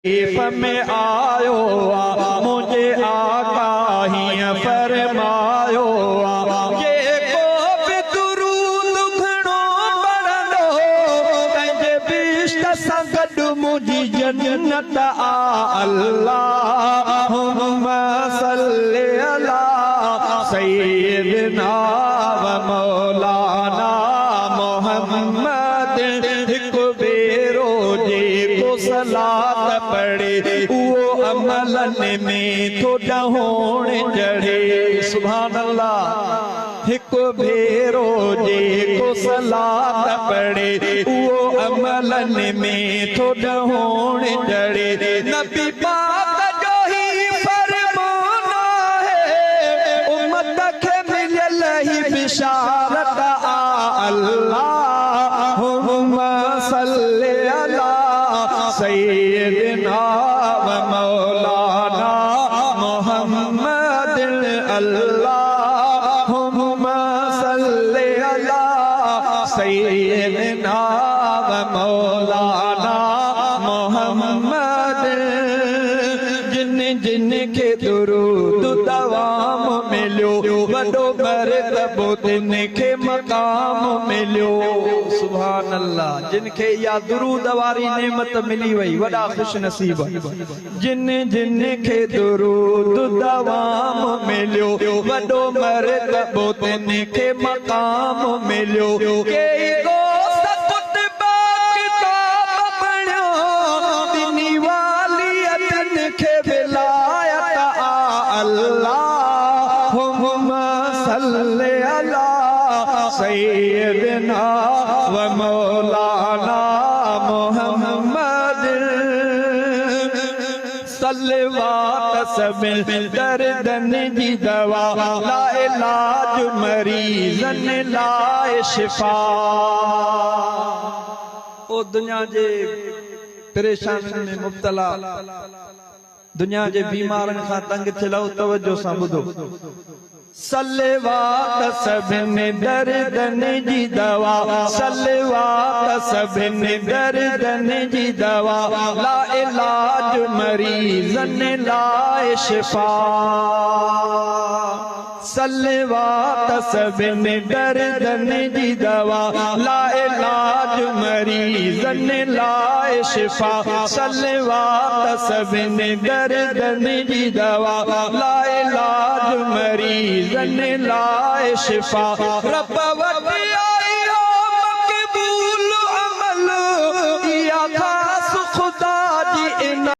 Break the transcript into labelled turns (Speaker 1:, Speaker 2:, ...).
Speaker 1: में आयो मुझे आका ही फरमायो ये को भी दुरूद घणो पढ़ंदो कंहिंजे बिश्त सां गॾु मुंहिंजी जन्नत आ अल्लाहुम्मा सल्ली अला सय्यिदना व मौलाना मोहम्मद हिकु भेरो जेको सलात पढ़े वो अमलन में तो डहोण चढ़े। सुभान अल्लाह। हिकु भेरो जेको सलात पढ़े वो अमलन में तो डहोण चढ़े। नबी पाक जो ही फरमाना है उम्मत के मिलल ही बिशारत आ अल्लाहुम्मा सल्ली अला सय्यिदना व मौलाना मोहम्मद अल्लाहुम्मा सल्ली अला सय्यिदना व मौलाना मोहम्मद। जिन जिन के दुरूद दवाम मिलियो वॾो मर्तबो तिन खे मक़ाम मिलियो। सुभान अल्लाह। जिन खे या दुरूद वारी नेमत मिली वई वॾा खुश नसीब। जिन जिन खे दुरूद दवाम मिलियो वॾो मर्तबो तिन खे मक़ाम मिलियो। के अल्लाहुम्मा सल्ली अला सय्यिदना व मौलाना मोहम्मद। सलवात सबिल दर्दन जी दवा ला इलाज मरीजन लाए शिफा। ओ दुनिया जे परेशानी में मुब्तला दुनिया जे बीमारन खां तंग थियलओ तवज्जो सां ॿुधो। सलवात सभिनि दर्दन जी दवा सलवात सभिनि दर्दन जी दवा ला इलाज मरीजन लाए शिफा। सलवात सभिनि दर्दन जी दवा ला इलाज मरीजन लाए शिफा। सलवात सभिनि दर्दन जी दवा ला इलाज मरीजन लाए शिफा। रब